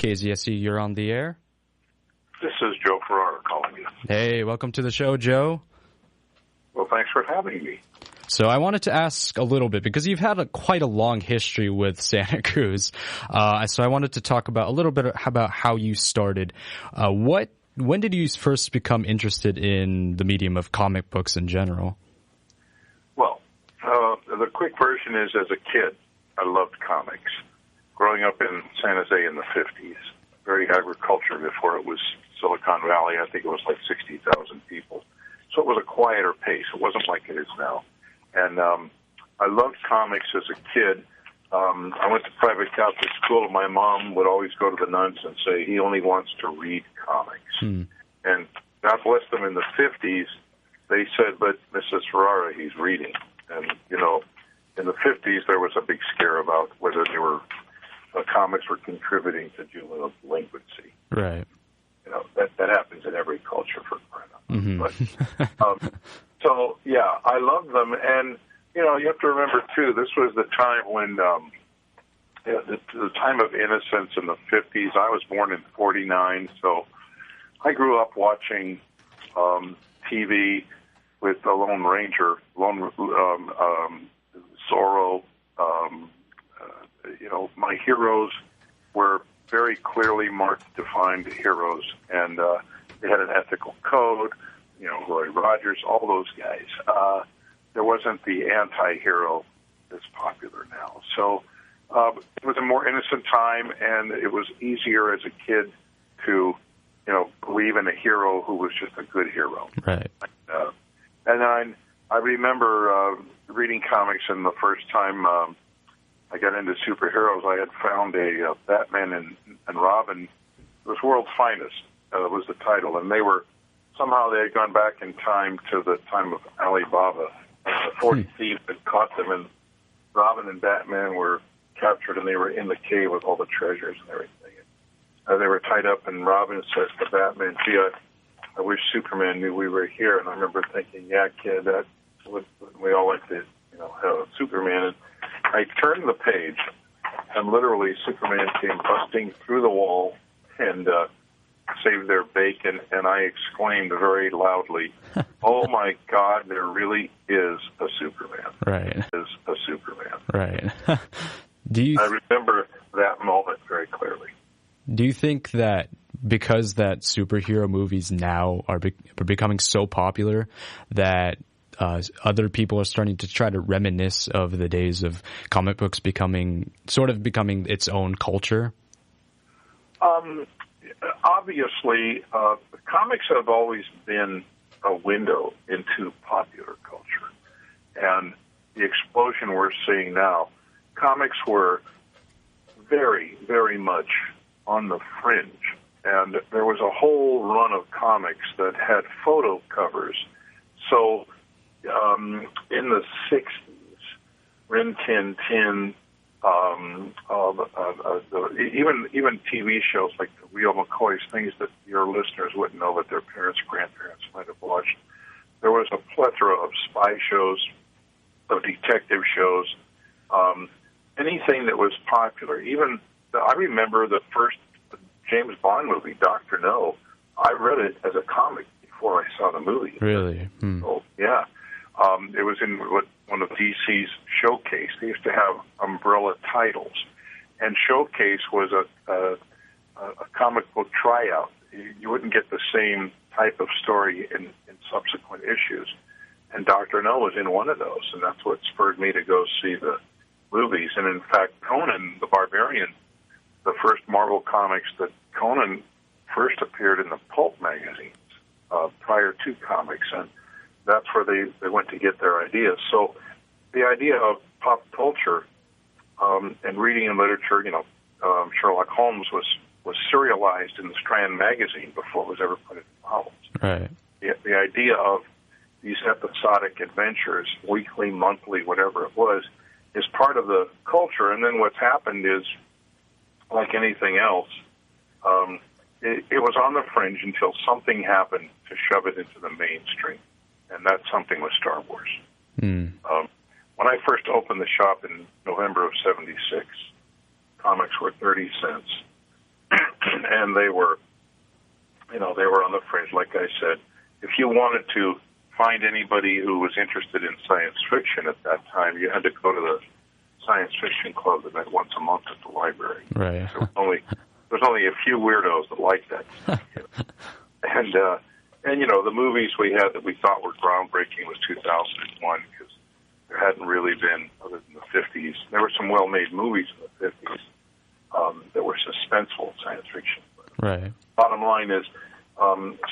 KZSE, you're on the air. This is Joe Ferrara calling you. Hey, welcome to the show, Joe. Well, thanks for having me. So I wanted to ask a little bit, because you've had quite a long history with Santa Cruz. So I wanted to talk about a little bit about how you started. When did you first become interested in the medium of comic books in general? Well, the quick version is, as a kid, I loved comics. Growing up in San Jose in the 50s, very agriculture before it was Silicon Valley. I think it was like 60,000 people. So it was a quieter pace. It wasn't like it is now. And I loved comics as a kid. I went to private Catholic school, and my mom would always go to the nuns and say, he only wants to read comics. And God bless them, in the 50s, they said, but Mrs. Ferrara, he's reading. And, you know, in the 50s, there was a big scare about whether they were comics were contributing to juvenile delinquency. Right. You know, that happens in every culture for crying out loud. But, so, yeah, I love them. And, you know, you have to remember, too, this was the time when, the time of innocence in the 50s. I was born in 49, so I grew up watching TV with the Lone Ranger, Zorro. You know, my heroes were very clearly marked, defined heroes, and they had an ethical code. You know, Roy Rogers, all those guys. There wasn't the anti-hero that's popular now. So it was a more innocent time, and it was easier as a kid to, you know, believe in a hero who was just a good hero. Right. And then I remember reading comics, and the first time I got into superheroes, I had found a Batman and Robin. It was World's Finest, was the title, and they had gone back in time to the time of Alibaba. The 40 thieves had caught them, and Robin and Batman were captured, and they were in the cave with all the treasures and everything. They were tied up, and Robin says to Batman, gee, I wish Superman knew we were here. And I remember thinking, yeah, kid, that we all like to, you know, have Superman. And I turned the page, and literally Superman came busting through the wall and saved their bacon, and I exclaimed very loudly, oh, my God, there really is a Superman. Right. There is a Superman. Right. I remember that moment very clearly. Do you think that because that superhero movies now are becoming so popular that other people are starting to try to reminisce of the days of comic books becoming its own culture? Obviously, comics have always been a window into popular culture. And the explosion we're seeing now, comics were very, very much on the fringe. And there was a whole run of comics that had photo covers. So in the 60s, Rin Tin Tin, even TV shows like the Real McCoys, things that your listeners wouldn't know, but their parents, grandparents might have watched. There was a plethora of spy shows, of detective shows, anything that was popular. I remember the first James Bond movie, Dr. No. I read it as a comic before I saw the movie. Really? Oh, yeah. It was in one of DC's Showcase. They used to have umbrella titles, and Showcase was a comic book tryout. You wouldn't get the same type of story in subsequent issues, and Dr. No was in one of those, and that's what spurred me to go see the movies. And in fact, Conan the Barbarian, the first Marvel comics that Conan first appeared in the pulp magazines prior to comics, and that's where they went to get their ideas. So the idea of pop culture and reading and literature, you know, Sherlock Holmes was serialized in the Strand magazine before it was ever put into novels. Right. The idea of these episodic adventures, weekly, monthly, whatever it was, is part of the culture. And then what's happened is, like anything else, it was on the fringe until something happened to shove it into the mainstream. And that something was Star Wars. When I first opened the shop in November of '76, comics were 30 cents. and they were on the fringe. Like I said, if you wanted to find anybody who was interested in science fiction at that time, you had to go to the science fiction club that met once a month at the library. Right. There's only a few weirdos that liked that stuff. And the movies we had that we thought were groundbreaking was 2001, because there hadn't really been, other than the 50s. There were some well-made movies in the 50s that were suspenseful science fiction. Right. Bottom line is,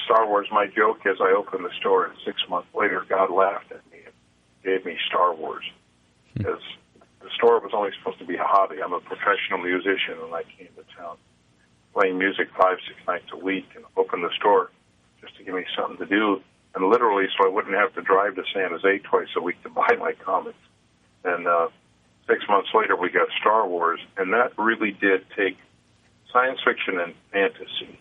Star Wars, my joke is I opened the store and 6 months later God laughed at me and gave me Star Wars. Because the store was only supposed to be a hobby. I'm a professional musician, and I came to town playing music 5-6 nights a week, and opened the store just to give me something to do, and literally so I wouldn't have to drive to San Jose twice a week to buy my comics. And 6 months later, we got Star Wars, and that really did take science fiction and fantasy,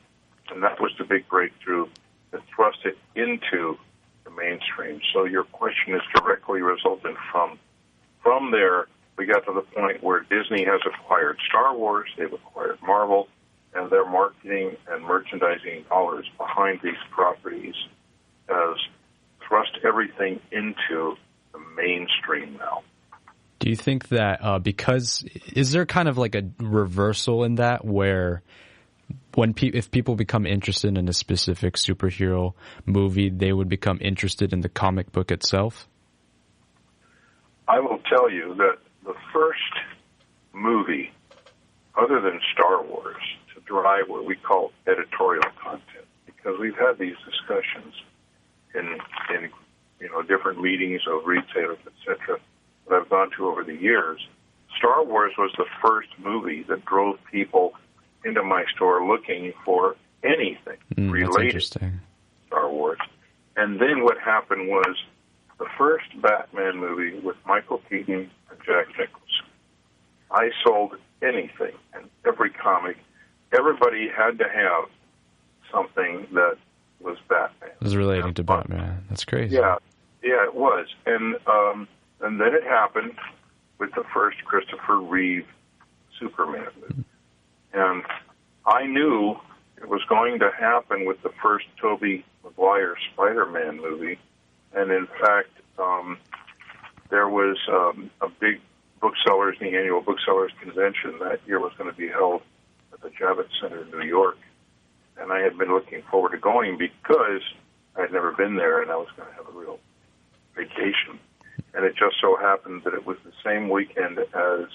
and that was the big breakthrough that thrust it into the mainstream. So your question is directly resultant from there. We got to the point where Disney has acquired Star Wars, they've acquired Marvel, and their marketing and merchandising dollars behind these properties has thrust everything into the mainstream now. Do you think that is there kind of like a reversal in that, where if people become interested in a specific superhero movie, they would become interested in the comic book itself? I will tell you that the first movie, other than Star Wars, to drive what we call editorial content, because we've had these discussions in different meetings of retailers, etc., that I've gone to over the years. Star Wars was the first movie that drove people into my store looking for anything related to Star Wars. And then what happened was the first Batman movie with Michael Keaton and Jack Nicholson. I sold anything and every comic. Everybody had to have something that was Batman. It was relating to Batman. That's crazy. Yeah, it was. And then it happened with the first Christopher Reeve Superman movie. And I knew it was going to happen with the first Tobey Maguire Spider-Man movie. And in fact, there was a big booksellers, the annual booksellers convention that year was going to be held at the Javits Center in New York. And I had been looking forward to going because I had never been there, and I was going to have a real vacation. And it just so happened that it was the same weekend as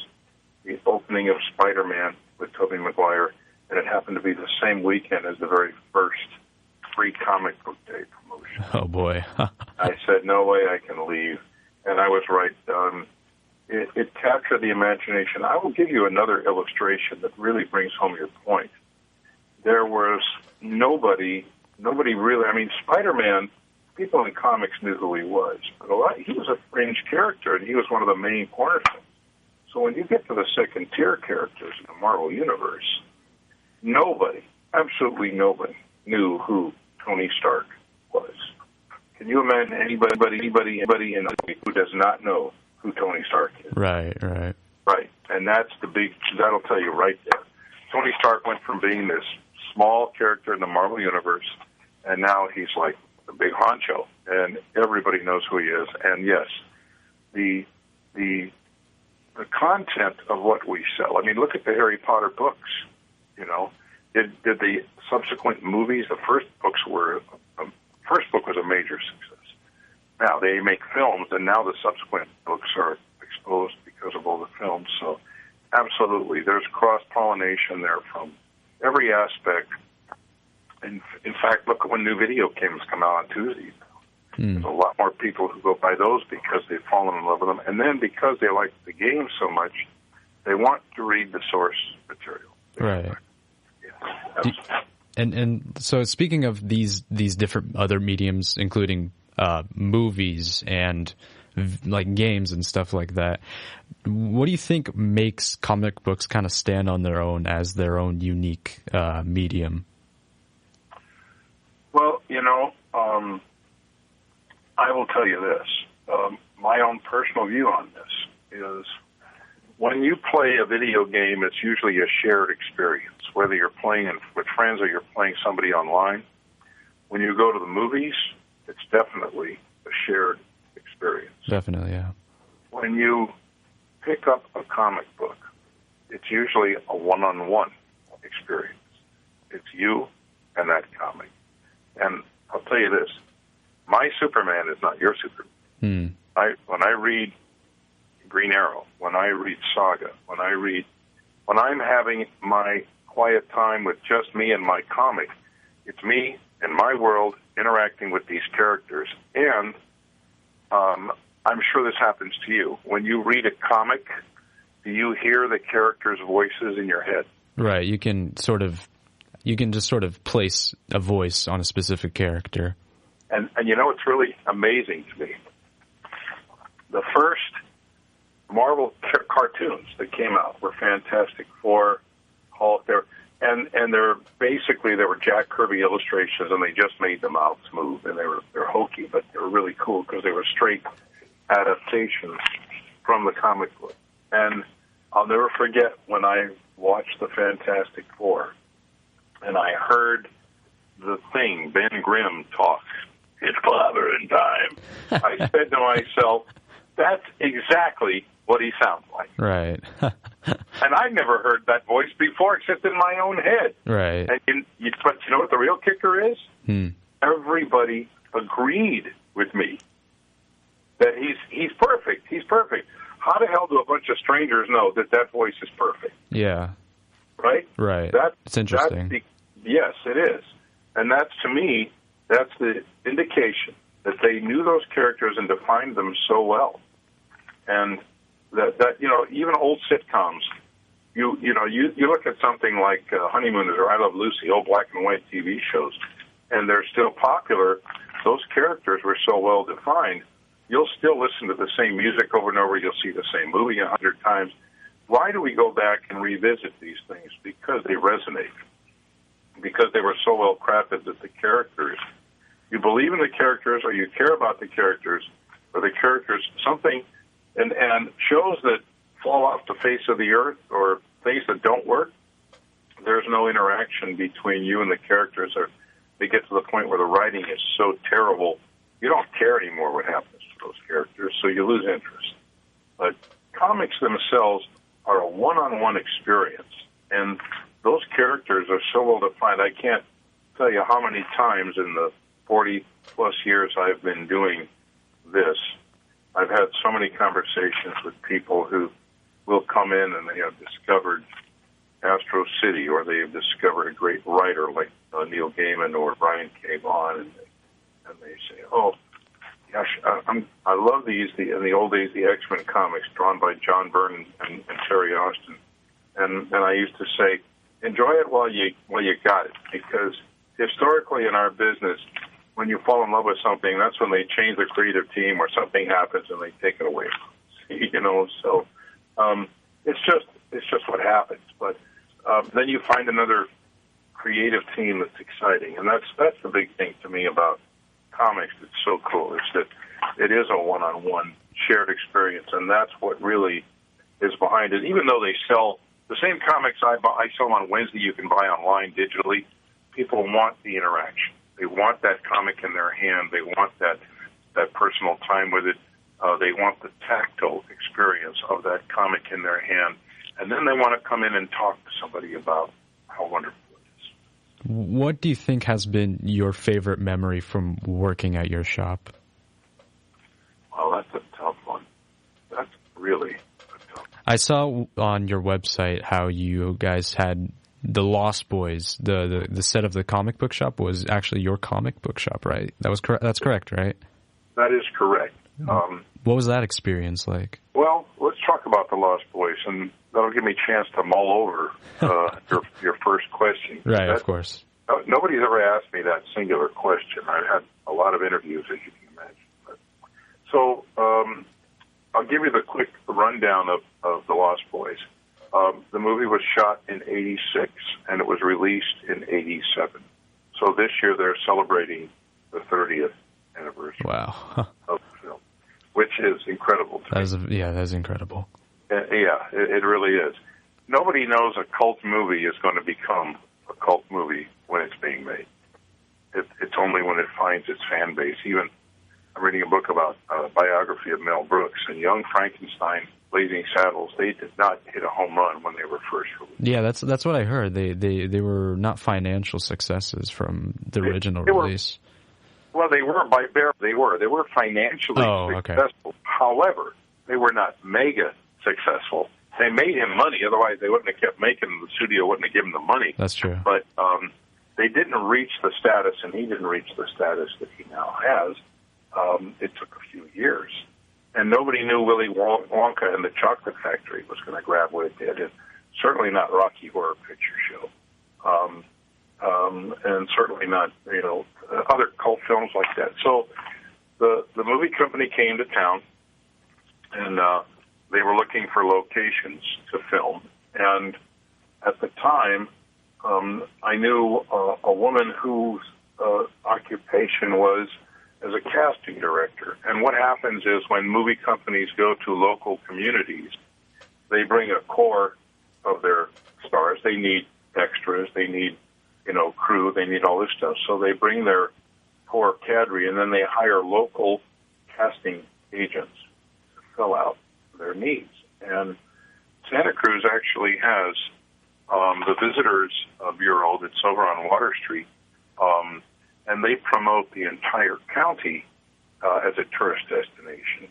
the opening of Spider-Man with Tobey Maguire, and it happened to be the same weekend as the very first free comic book day promotion. Oh, boy. I said, no way I can leave. And I was right. It captured the imagination. I will give you another illustration that really brings home your point. There was nobody really, I mean, Spider-Man, people in comics knew who he was, but he was a fringe character, and he was one of the main cornerstones. So when you get to the second-tier characters in the Marvel Universe, nobody, absolutely nobody, knew who Tony Stark was. Can you imagine anybody in the movie who does not know who Tony Stark is? Right. And that'll tell you right there. Tony Stark went from being this small character in the Marvel Universe, and now he's like the big honcho, and everybody knows who he is. And yes, the content of what we sell. I mean, look at the Harry Potter books. Did the subsequent movies? The first book was a major success. Now they make films, and now the subsequent books are exposed because of all the films. So, absolutely, there's cross-pollination there from every aspect. And in fact, look at when new video games come out on Tuesday. There's a lot more people who go buy those because they've fallen in love with them, and then because they like the game so much, they want to read the source material. Right. Yeah, and so speaking of these different other mediums, including movies and like games and stuff like that, what do you think makes comic books kind of stand on their own as their own unique medium? Well, I will tell you this. My own personal view on this is when you play a video game, it's usually a shared experience. whether you're playing with friends or you're playing somebody online. When you go to the movies, it's definitely a shared experience. Definitely, yeah. When you pick up a comic book, it's usually a one-on-one experience. It's you and that comic. And I'll tell you this, my Superman is not your Superman. When I read Green Arrow, when I read Saga, when I'm having my quiet time with just me and my comic, it's me and my world interacting with these characters. And I'm sure this happens to you. When you read a comic, do you hear the characters' voices in your head? Right. You can just sort of place a voice on a specific character. And you know, it's really amazing to me. The first Marvel cartoons that came out were Fantastic Four, Hulk, and they were Jack Kirby illustrations, and they just made them out smooth, and they're hokey, but they were really cool because they were straight adaptations from the comic book. And I'll never forget when I watched the Fantastic Four, and I heard the Thing, Ben Grimm, talk. It's clobbering time. I said to myself, that's exactly what he sounds like. Right. And I'd never heard that voice before except in my own head. Right. But you know what the real kicker is? Everybody agreed with me that he's perfect. He's perfect. How the hell do a bunch of strangers know that voice is perfect? Yeah. Right? Right. It's interesting. Yes, it is. And that's, to me, that's the indication that they knew those characters and defined them so well. And that you know, even old sitcoms, you look at something like Honeymooners or I Love Lucy, old black and white TV shows, and they're still popular. Those characters were so well defined. You'll still listen to the same music over and over. You'll see the same movie 100 times. Why do we go back and revisit these things? Because they resonate. Because they were so well crafted that the characters, you believe in the characters or you care about the characters, or the characters, something, and shows that fall off the face of the earth or things that don't work, there's no interaction between you and the characters, or they get to the point where the writing is so terrible, you don't care anymore what happens to those characters, so you lose interest. But comics themselves are a one-on-one experience, and those characters are so well defined. I can't tell you how many times in the 40-plus years I've been doing this, I've had so many conversations with people who will come in and they have discovered Astro City, or they have discovered a great writer like Neil Gaiman or Brian K. Vaughan, and they say, "Oh, gosh, I love these. In the old days, the X-Men comics drawn by John Byrne and Terry Austin," and I used to say, "Enjoy it while you got it," because historically in our business, when you fall in love with something, that's when they change the creative team or something happens and they take it away. You know, so it's just what happens. But then you find another creative team that's exciting, and that's the big thing to me about comics that's so cool, is that it is a one-on-one shared experience, and that's what really is behind it. Even though they sell the same comics I sell on Wednesday, you can buy online digitally. People want the interaction. They want that comic in their hand. They want that personal time with it. They want the tactile experience of that comic in their hand. And then they want to come in and talk to somebody about how wonderful it is. What do you think has been your favorite memory from working at your shop? Well, that's a tough one. That's really a tough one. I saw on your website how you guys had the Lost Boys, the set of the comic book shop was actually your comic book shop, right? That's correct, right? That is correct. What was that experience like? Well, let's talk about the Lost Boys, and that'll give me a chance to mull over your first question. Right, of course. Nobody's ever asked me that singular question. I've had a lot of interviews, as you can imagine. So I'll give you the quick rundown of the Lost Boys. The movie was shot in '86, and it was released in '87. So this year they're celebrating the 30th anniversary of the film, which is incredible to me. That is incredible. Yeah, it really is. nobody knows a cult movie is going to become a cult movie when it's being made. It's only when it finds its fan base. Even I'm reading a book about a biography of Mel Brooks, and Young Frankenstein, Blazing Saddles, they did not hit a home run when they were first released. Yeah, that's what I heard. They were not financial successes from the original release. Well, they were they were financially successful. However, they were not mega successful. They made him money, otherwise they wouldn't have kept making them. The studio wouldn't have given them money. That's true. But they didn't reach the status, and he didn't reach the status that he now has. It took a few years. And nobody knew Willy Wonka and the Chocolate Factory was going to grab what it did, and certainly not Rocky Horror Picture Show. And certainly not, other cult films like that. So the movie company came to town, and they were looking for locations to film. And at the time, I knew a woman whose occupation was as a casting director. And what happens is when movie companies go to local communities, they bring a core of their stars. They need extras. They need, crew. They need all this stuff. So they bring their core cadre, and then they hire local casting agents to fill out their needs. And Santa Cruz actually has the Visitors Bureau that's over on Water Street, and they promote the entire county as a tourist destination.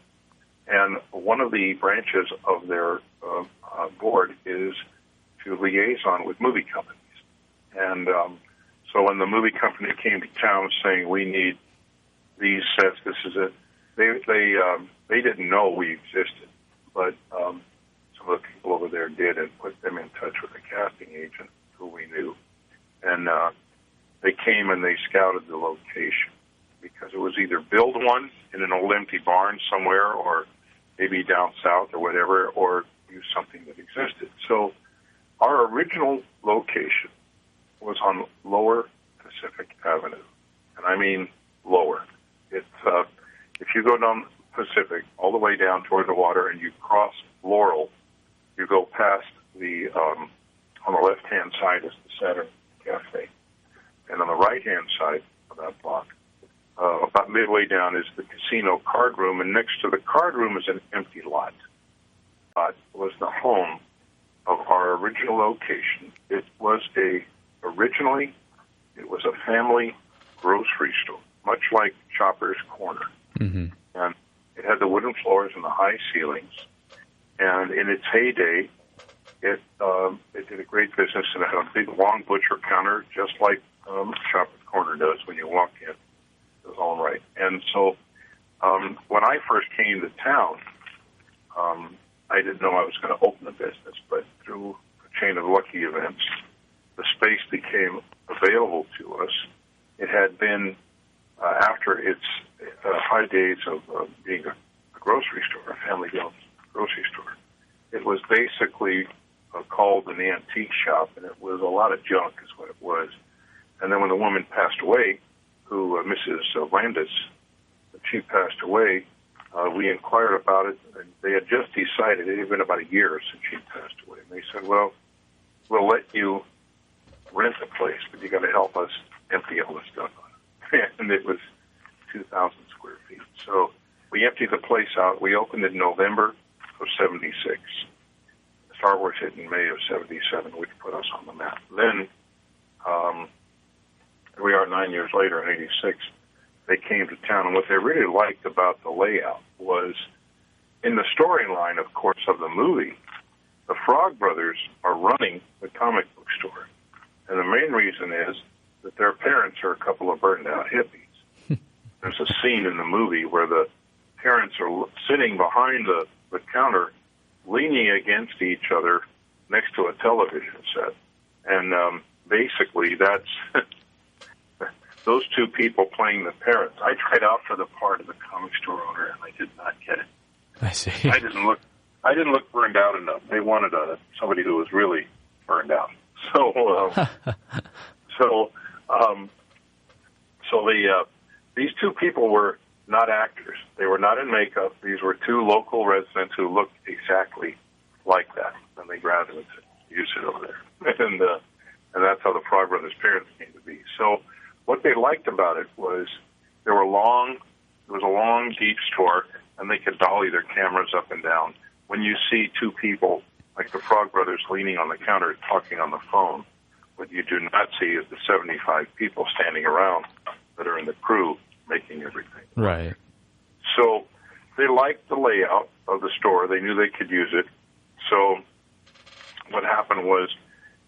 And one of the branches of their board is to liaison with movie companies. And so when the movie company came to town saying, we need these sets, this is it, they didn't know we existed, but some of the people over there did, and put them in touch with a casting agent who we knew. And they came and they scouted the location, because it was either build one in an old empty barn somewhere, or maybe down south or whatever, or use something that existed. So our original location was on Lower Pacific Avenue, and I mean lower. It's if you go down Pacific all the way down toward the water and you cross Laurel, you go past the on the left-hand side is the Saturn Cafe, and on the right-hand side of that block, about midway down, is the casino card room, and next to the card room is an empty lot. It was the home of our original location. Originally, it was a family grocery store, much like Chopper's Corner. Mm-hmm. And it had the wooden floors and the high ceilings. And in its heyday, it did a great business, and it had a big, long butcher counter, just like Chopper's Corner does when you walk in. It was all right. And so when I first came to town, I didn't know I was going to open a business, but through a chain of lucky events, the space became available to us. It had been, after its high days of being a grocery store, a family-owned grocery store, it was basically called an antique shop, and it was a lot of junk is what it was. And then when the woman passed away, Mrs. Landis, she passed away, we inquired about it, and they had just decided, it had been about a year since she passed away, and they said, well, we'll let you rent the place, but you got to help us empty all the stuff on it. And it was 2,000 square feet. So we emptied the place out. We opened it in November of 76. Star Wars hit in May of 77, which put us on the map. Then, here we are 9 years later in 86, they came to town, and what they really liked about the layout was, in the storyline, of course, of the movie, the Frog Brothers are running the comic book store. And the main reason is that their parents are a couple of burned-out hippies. There's a scene in the movie where the parents are sitting behind the counter, leaning against each other next to a television set. And basically that's those two people playing the parents. I tried out for the part of the comic store owner, and I did not get it. I see. I didn't look burned out enough. They wanted somebody who was really burned out. These two people were not actors. They were not in makeup. These were two local residents who looked exactly like that when they graduated. use it over there. And that's how the Frog Brothers' parents came to be. So what they liked about it was there was a long, deep store, and they could dolly their cameras up and down. When you see two people, like the Frog Brothers, leaning on the counter talking on the phone, what you do not see is the 75 people standing around that are in the crew making everything. Right. So they liked the layout of the store. They knew they could use it. So what happened was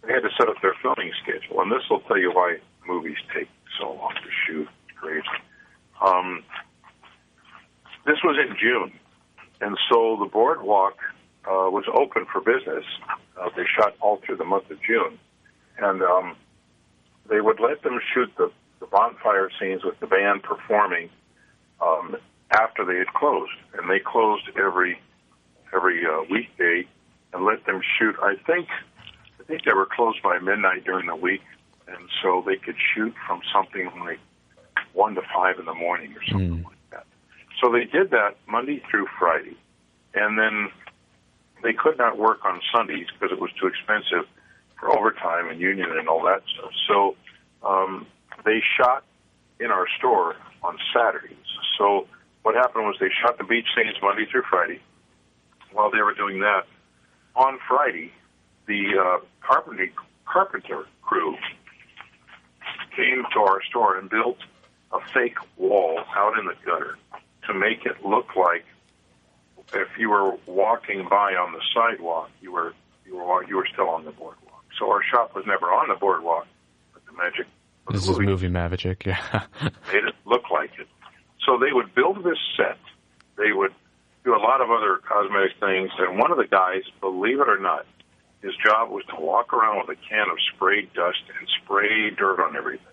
they had to set up their filming schedule, and this will tell you why movies take so long to shoot. It's crazy. This was in June, and so the boardwalk was open for business. They shot all through the month of June, and they would let them shoot the bonfire scenes with the band performing after they had closed, and they closed every weekday and let them shoot. I think they were closed by midnight during the week, and so they could shoot from something like 1 to 5 in the morning or something like that. So they did that Monday through Friday, and then they could not work on Sundays because it was too expensive for overtime and union and all that stuff. So they shot in our store on Saturdays. So what happened was they shot the beach scenes Monday through Friday. While they were doing that, on Friday, the carpenter crew came to our store and built a fake wall out in the gutter to make it look like if you were walking by on the sidewalk, you were still on the boardwalk. So our shop was never on the boardwalk, but the magic. This is movie magic, yeah. Made it look like it. So they would build this set. They would do a lot of other cosmetic things, and one of the guys, believe it or not, his job was to walk around with a can of sprayed dust and spray dirt on everything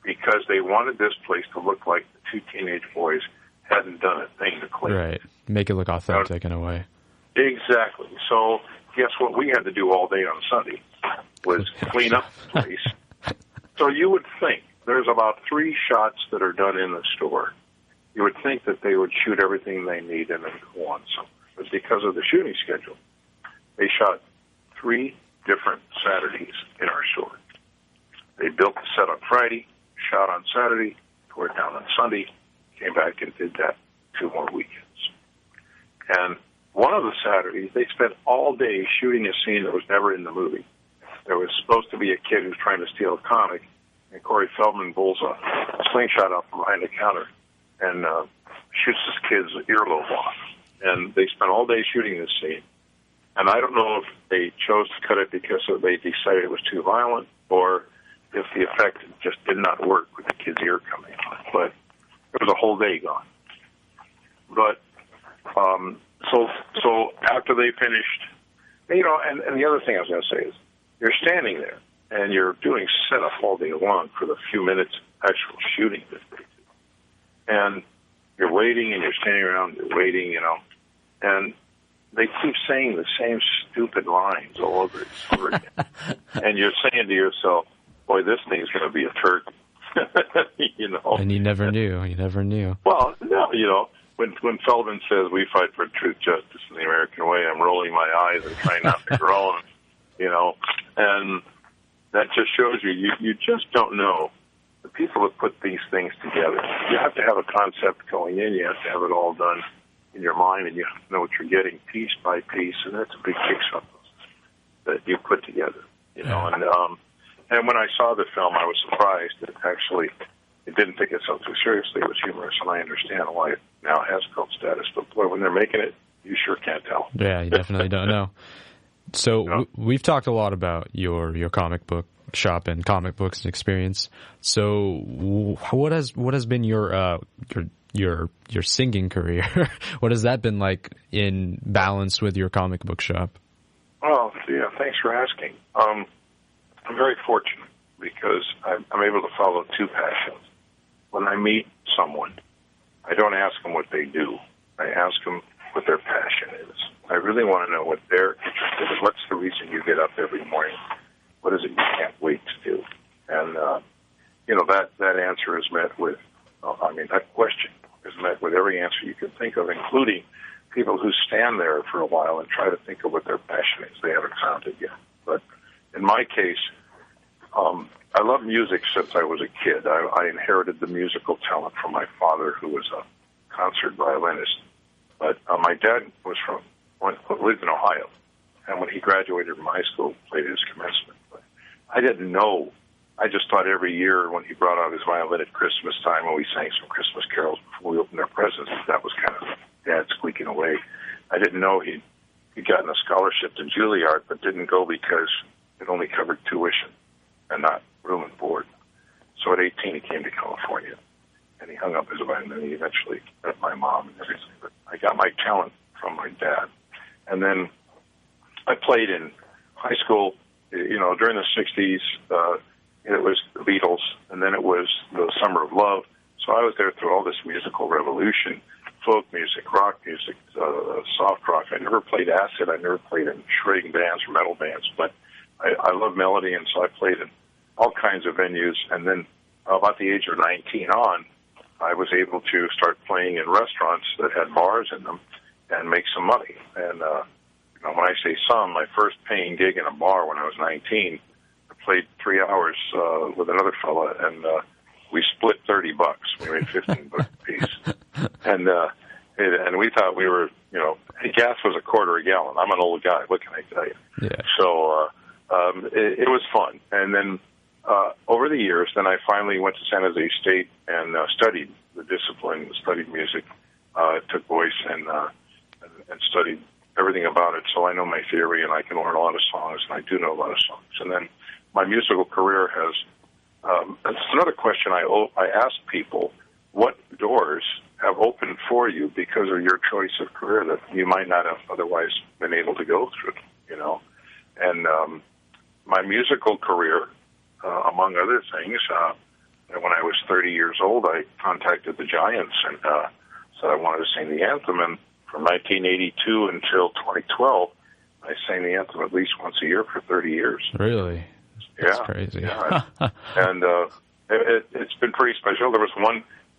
because they wanted this place to look like the two teenage boys hadn't done a thing to clean. Right. Make it look authentic in a way. Exactly. So guess what we had to do all day on Sunday was clean up the place. So you would think there's about 3 shots that are done in the store. You would think that they would shoot everything they need and then go on somewhere. But because of the shooting schedule, they shot 3 different Saturdays in our store. They built the set on Friday, shot on Saturday, tore it down on Sunday, came back and did that 2 more weekends. And one of the Saturdays, they spent all day shooting a scene that was never in the movie. There was supposed to be a kid who's trying to steal a comic, and Corey Feldman pulls a slingshot out from behind the counter and shoots this kid's earlobe off. And they spent all day shooting this scene. And I don't know if they chose to cut it because they decided it was too violent or if the effect just did not work with the kid's ear coming off. But it was a whole day gone. But so after they finished, and the other thing I was going to say is you're standing there and you're doing setup all day long for the few minutes actual shooting that they do. And you're waiting and you're standing around, you're waiting, and they keep saying the same stupid lines all over and over again. And you're saying to yourself, boy, this thing's going to be a turd. And you never knew. You never knew. Well, no, when Feldman says we fight for truth, justice, and the American way, I'm rolling my eyes and trying not to groan, and that just shows you just don't know the people that put these things together. You have to have a concept going in. You have to have it all done in your mind, and you have to know what you're getting piece by piece, and that's a big jigsaw that you put together, And when I saw the film, I was surprised that actually it didn't take itself too seriously. It was humorous, and I understand why it now has cult status. But boy, when they're making it, you sure can't tell. Yeah, you definitely don't know. So we've talked a lot about your comic book shop and comic books experience. So what has been your singing career? What has that been like in balance with your comic book shop? Oh, yeah, thanks for asking. I'm very fortunate because I'm able to follow 2 passions. When I meet someone, I don't ask them what they do. I ask them what their passion is. I really want to know what they're interested in. What's the reason you get up every morning? What is it you can't wait to do? And, that answer is met with, that question is met with every answer you can think of, including people who stand there for a while and try to think of what their passion is. They haven't found it yet. in my case, I love music since I was a kid. I inherited the musical talent from my father, who was a concert violinist. But my dad lived in Ohio, and when he graduated from high school, played his commencement. But I didn't know. I just thought every year when he brought out his violin at Christmas time, when we sang some Christmas carols before we opened our presents, that was kind of Dad squeaking away. I didn't know he'd gotten a scholarship to Juilliard, but didn't go because it only covered tuition and not room and board. So at 18, he came to California, and he hung up his violin, and he eventually met my mom and everything. But I got my talent from my dad. And then I played in high school, during the 60s. It was the Beatles, and then it was the Summer of Love. So I was there through all this musical revolution, folk music, rock music, soft rock. I never played acid. I never played in shredding bands or metal bands, but I love melody, and so I played in all kinds of venues. And then about the age of 19 on, I was able to start playing in restaurants that had bars in them and make some money. And when I say some, my first paying gig in a bar when I was 19, I played 3 hours with another fella, and we split $30. We made $15 a piece, and we thought we were, gas was $0.25 a gallon. I'm an old guy. What can I tell you? Yeah. So it was fun, and then over the years, then I finally went to San Jose State and studied the discipline, studied music, took voice, and studied everything about it. So I know my theory, and I can learn a lot of songs, and I do know a lot of songs. And then my musical career has. That's another question I ask people: what doors have opened for you because of your choice of career that you might not have otherwise been able to go through? And my musical career, among other things, when I was 30 years old, I contacted the Giants and said I wanted to sing the anthem. And from 1982 until 2012, I sang the anthem at least once a year for 30 years. Really? That's crazy. Yeah. And it's been pretty special. There was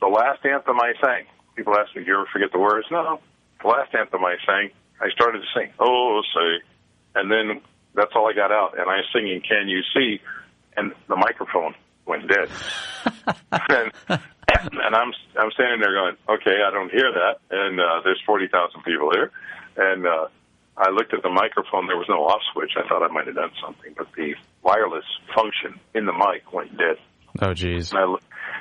the last anthem I sang. People ask me, "Do you ever forget the words?" No. The last anthem I sang, I started to sing, "Oh, say," and then that's all I got out. And I was singing, "Can You See?" And the microphone went dead. and I'm standing there going, "Okay, I don't hear that." And there's 40,000 people here. And I looked at the microphone. There was no off switch. I thought I might have done something, but the wireless function in the mic went dead. Oh, geez. And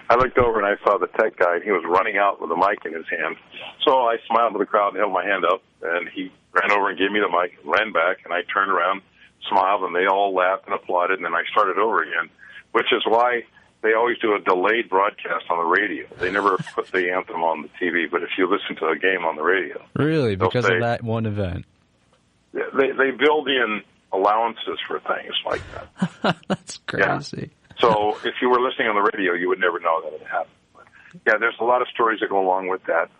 I looked over and I saw the tech guy, and he was running out with the mic in his hand. So I smiled to the crowd and held my hand up, and he ran over and gave me the mic, ran back, and I turned around, smiled, and they all laughed and applauded, and then I started over again, which is why they always do a delayed broadcast on the radio. They never put the anthem on the TV, but if you listen to a game on the radio. Really? Because of that one event? They build in allowances for things like that. That's crazy. Yeah. So if you were listening on the radio, you would never know that it happened. But yeah, there's a lot of stories that go along with that.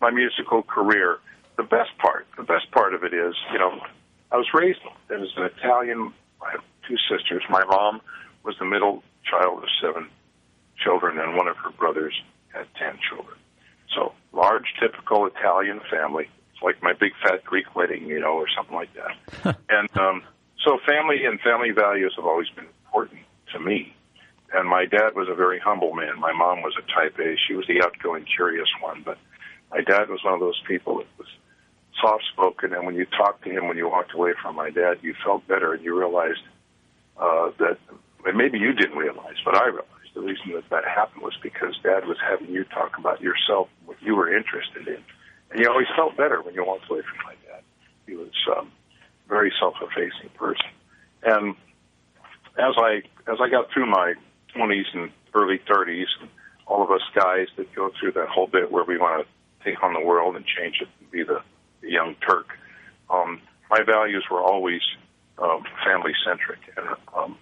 My musical career, the best part of it is, I was raised as an Italian. I have two sisters. My mom was the middle child of 7 children, and one of her brothers had 10 children. So large, typical Italian family. It's like my big fat Greek wedding, or something like that. And so family and family values have always been important to me. And my dad was a very humble man. My mom was a type A. She was the outgoing, curious one. But my dad was one of those people that was soft-spoken, and when you talked to him, when you walked away from my dad, you felt better, and you realized that, and maybe you didn't realize, but I realized the reason that happened was because Dad was having you talk about yourself, what you were interested in. And you always felt better when you walked away from my dad. He was a very self-effacing person. And as I got through my 20s and early 30s, and all of us guys that go through that whole bit where we want to take on the world and change it and be the young Turk, my values were always family-centric. And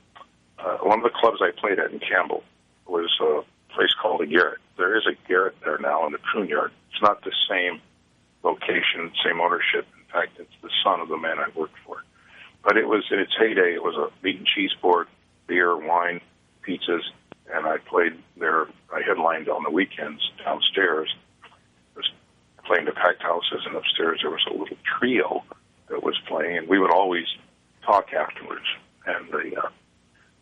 one of the clubs I played at in Campbell was a place called the Garrett. There is a Garrett there now in the Prune Yard. It's not the same location, same ownership. In fact, it's the son of the man I worked for. But it was, in its heyday, it was a meat and cheese board, beer, wine, pizzas, and I played there. I headlined on the weekends downstairs. I was playing to packed houses, and upstairs there was a little trio that was playing, and we would always talk afterwards. and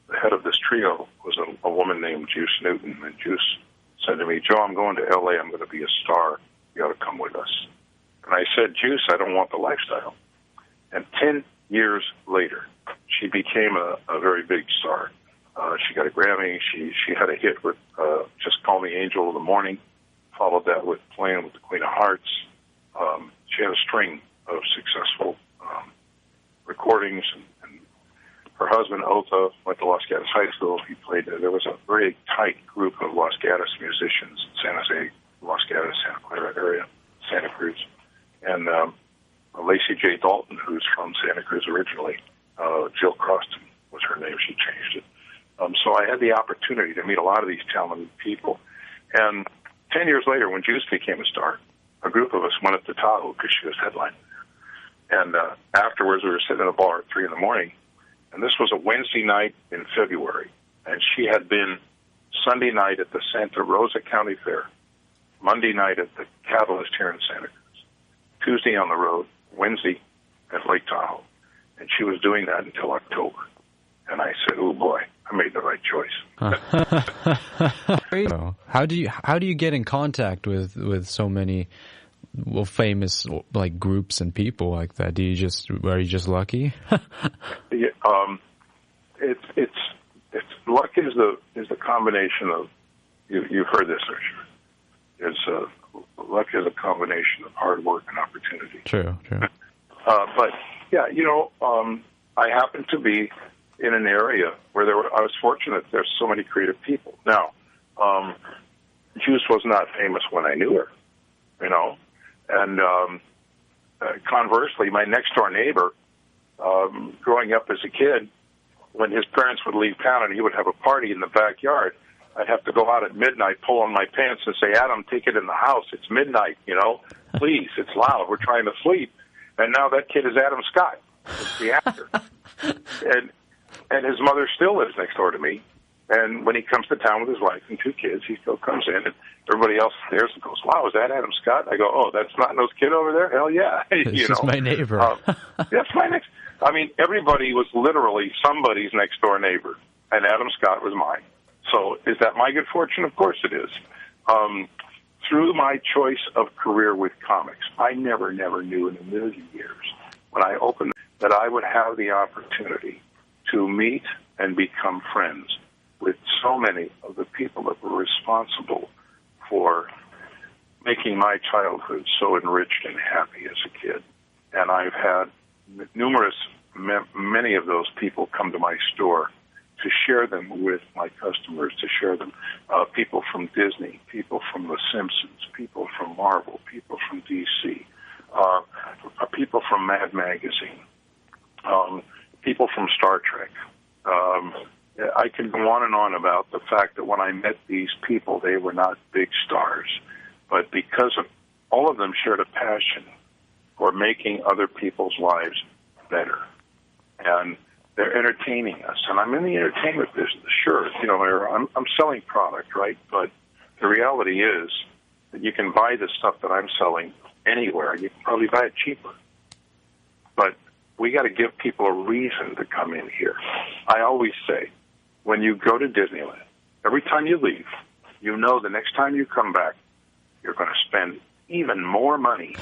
the head of this trio was a woman named Juice Newton, and Juice said to me, "Joe, I'm going to L.A. I'm going to be a star. You ought to come with us." And I said, "Juice, I don't want the lifestyle." And 10 years later, she became a very big star. She got a Grammy. She had a hit with Just Call Me Angel of the Morning, followed that with Playing with the Queen of Hearts. She had a string of successful recordings, and her husband, Ota, went to Los Gatos High School. He played there. There was a very tight group of Los Gatos musicians, San Jose, Los Gatos, Santa Clara area, Santa Cruz. And Lacey J. Dalton, who's from Santa Cruz originally, Jill Croston was her name. She changed it. So I had the opportunity to meet a lot of these talented people. And 10 years later, when Juice became a star, a group of us went up to Tahoe because she was headlining. And afterwards, we were sitting in a bar at 3 in the morning, and this was a Wednesday night in February. And she had been Sunday night at the Santa Rosa County Fair, Monday night at the Catalyst here in Santa Cruz, Tuesday on the road, Wednesday at Lake Tahoe. And she was doing that until October. And I said, "Oh boy, I made the right choice." How do you get in contact with so many famous like groups and people like that? Are you just lucky? Yeah, it's luck is the combination of you've heard this, I'm sure. Luck is a combination of hard work and opportunity. True. But yeah, I happen to be in an area where I was fortunate. There's so many creative people. Now, Juice was not famous when I knew her, and conversely, my next door neighbor, growing up as a kid, when his parents would leave town and he would have a party in the backyard, I'd have to go out at midnight, pull on my pants, and say, "Adam, take it in the house. It's midnight, please. It's loud. We're trying to sleep." And now that kid is Adam Scott, the actor, and his mother still lives next door to me. And when he comes to town with his wife and 2 kids, he still comes in, and everybody else stares and goes, "Wow, is that Adam Scott?" I go, "Oh, that's Snot-Nosed Kid over there? Hell yeah." This is my neighbor. That's my next. I mean, everybody was literally somebody's next door neighbor, and Adam Scott was mine. So is that my good fortune? Of course it is. Through my choice of career with comics, I never knew in a million years when I opened that I would have the opportunity to meet and become friends with so many of the people that were responsible for making my childhood so enriched and happy as a kid. And I've had many of those people come to my store to share them with my customers, to share them. People from Disney, people from The Simpsons, people from Marvel, people from DC, people from Mad Magazine, people from Star Trek. I can go on about the fact that when I met these people, they were not big stars, but because of all of them shared a passion for making other people's lives better. And they're entertaining us. And I'm in the entertainment business, sure. I'm selling product, right? But the reality is that you can buy the stuff that I'm selling anywhere. You can probably buy it cheaper. But we got to give people a reason to come in here. I always say, when you go to Disneyland, every time you leave, the next time you come back, you're going to spend even more money,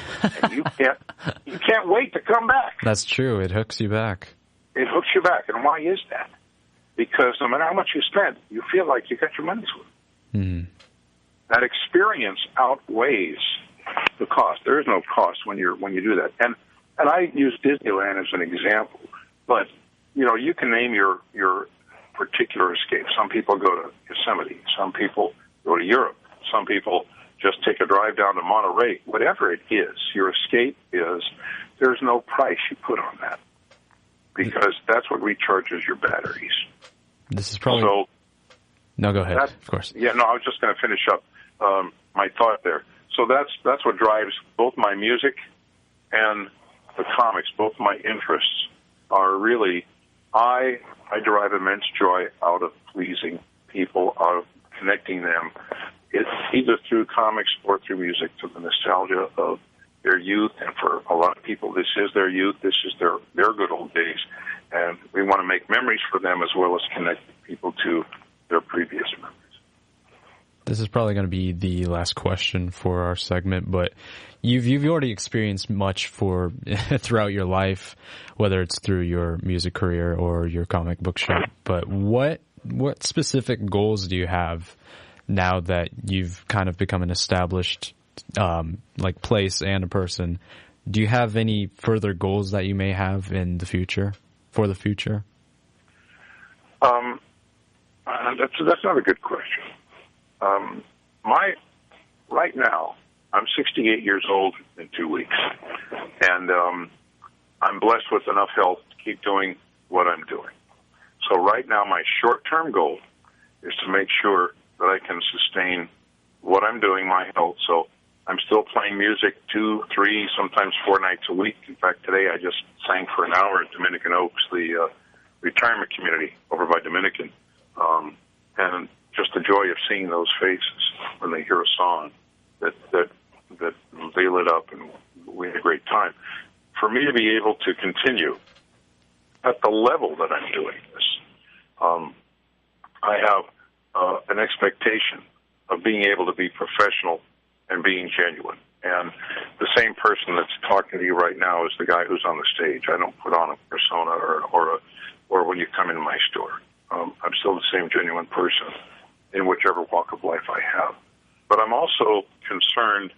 and you can't wait to come back. That's true. It hooks you back. It hooks you back. And why is that? Because no matter how much you spend, you feel like you got your money's worth. Mm. That experience outweighs the cost. There is no cost when you do that. And I use Disneyland as an example, but you can name your particular escape. Some people go to Yosemite. Some people go to Europe. Some people just take a drive down to Monterey. Whatever it is, your escape is, there's no price you put on that, because that's what recharges your batteries. This is probably... So, no, go ahead, of course. Yeah, no, I was just going to finish up my thought there. So that's what drives both my music and the comics. Both my interests are really, I derive immense joy out of pleasing people, out of connecting them. It's either through comics or through music, to the nostalgia of their youth. And for a lot of people, this is their youth. This is their good old days. And we want to make memories for them as well as connect people to their previous memories. This is probably going to be the last question for our segment, but you've already experienced much throughout your life, whether it's through your music career or your comic book shop. But what specific goals do you have now that you've kind of become an established like place and a person? Do you have any further goals that you may have in the future, for the future? That's not a good question. Right now, I'm 68 years old in 2 weeks, and I'm blessed with enough health to keep doing what I'm doing. So right now, my short-term goal is to make sure that I can sustain what I'm doing, my health. So I'm still playing music 2, 3, sometimes 4 nights a week. In fact, today I just sang for an hour at Dominican Oaks, the retirement community over by Dominican. And just the joy of seeing those faces when they hear a song that they lit up and we had a great time. For me to be able to continue at the level that I'm doing this, I have an expectation of being able to be professional and being genuine. And the same person that's talking to you right now is the guy who's on the stage. I don't put on a persona or when you come into my store. I'm still the same genuine person in whichever walk of life I have. But I'm also concerned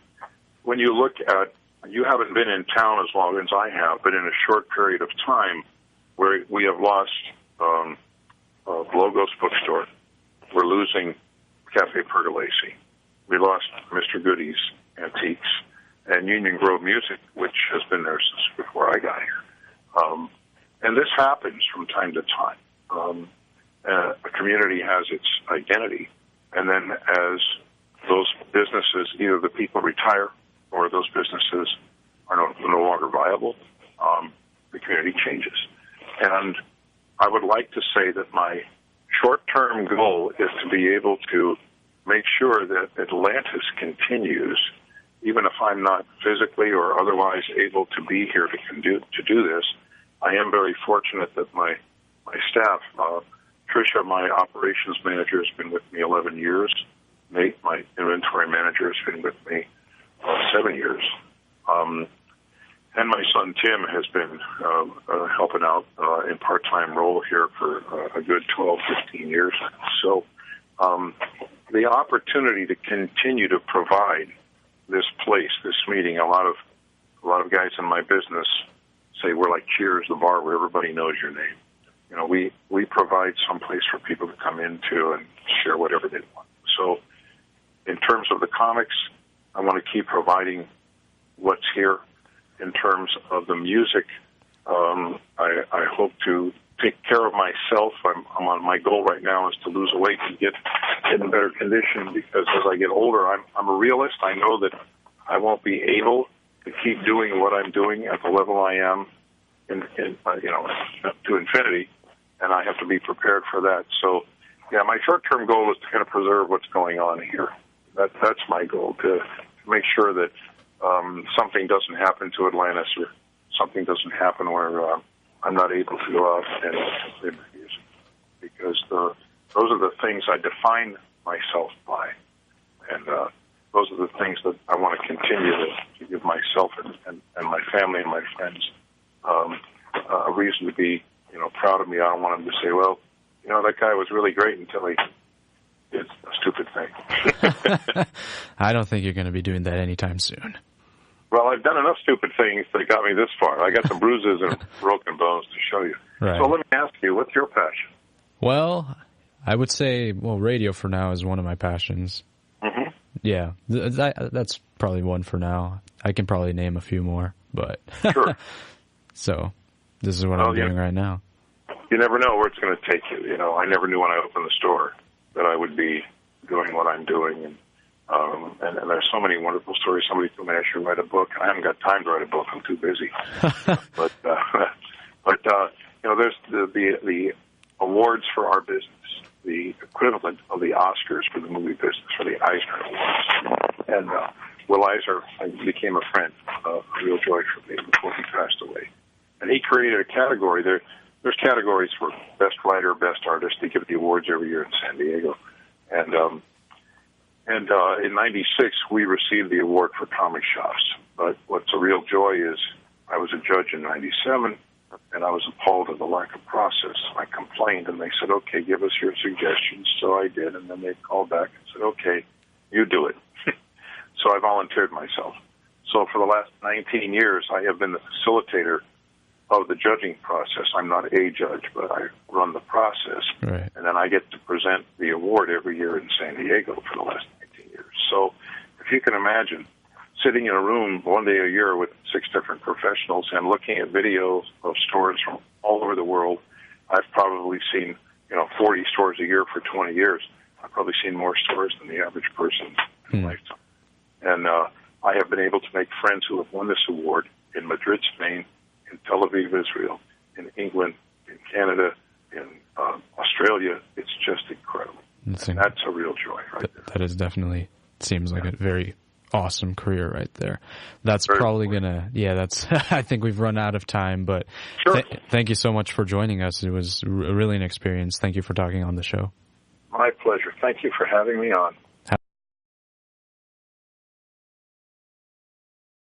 when you look at, you haven't been in town as long as I have, but in a short period of time where we have lost Logos Bookstore, we're losing Cafe Pergolesi, we lost Mr. Goody's Antiques, and Union Grove Music, which has been there since before I got here. And this happens from time to time. A community has its identity, and then as those businesses, either the people retire or those businesses are no longer viable, the community changes. And I would like to say that my short-term goal is to be able to make sure that Atlantis continues, even if I'm not physically or otherwise able to be here to do this. I am very fortunate that my staff, Tricia, my operations manager, has been with me 11 years. Nate, my inventory manager, has been with me 7 years. And my son Tim has been helping out in part-time role here for a good 12, 15 years. So the opportunity to continue to provide this place, this meeting, a lot of guys in my business say we're like Cheers, the bar where everybody knows your name. You know, we provide some place for people to come into and share whatever they want. So in terms of the comics, I want to keep providing what's here. In terms of the music, I hope to take care of myself. I'm on my goal right now is to lose weight and get in better condition, because as I get older, I'm a realist. I know that I won't be able to keep doing what I'm doing at the level I am to infinity, and I have to be prepared for that. So, yeah, my short-term goal is to kind of preserve what's going on here. That's my goal, to make sure that something doesn't happen to Atlantis or something doesn't happen where I'm not able to go out and play my music, because those are the things I define myself by, and those are the things that I want to continue to give myself and my family and my friends a reason to be, proud of me. I don't want them to say, well, that guy was really great until he did a stupid thing. I don't think you're going to be doing that anytime soon. Well, I've done enough stupid things that got me this far. I got some bruises and broken bones to show you. Right. So let me ask you, what's your passion? Well, I would say, radio for now is one of my passions. Mm-hmm. Yeah, that's probably one for now. I can probably name a few more, but sure. So this is what I'm doing right now. You never know where it's going to take you. I never knew when I opened the store that I would be doing what I'm doing, and there's so many wonderful stories. Somebody told me I should write a book. I haven't got time to write a book. I'm too busy. but there's the awards for our business, the equivalent of the Oscars for the movie business, for the Eisner Awards. And Will Eisner became a friend, a real joy for me before he passed away. And he created a category. There's there's categories for best writer, best artist. They give the awards every year in San Diego, and in '96 we received the award for comic shops. But what's a real joy is I was a judge in '97, and I was appalled at the lack of process. I complained, and they said, "Okay, give us your suggestions." So I did, and then they called back and said, "Okay, you do it." So I volunteered myself. So for the last 19 years, I have been the facilitator of the judging process. I'm not a judge, but I run the process. Right. And then I get to present the award every year in San Diego for the last 19 years. So if you can imagine sitting in a room one day a year with 6 different professionals and looking at videos of stores from all over the world, I've probably seen 40 stores a year for 20 years. I've probably seen more stores than the average person in a lifetime. And I have been able to make friends who have won this award in Madrid, Spain, in Tel Aviv, Israel, in England, in Canada, in Australia. It's just incredible. That's a real joy right there. That is definitely, seems like a very awesome career right there. That's very probably going to, that's, I think we've run out of time, but sure. Thank you so much for joining us. It was really an experience. Thank you for talking on the show. My pleasure. Thank you for having me on.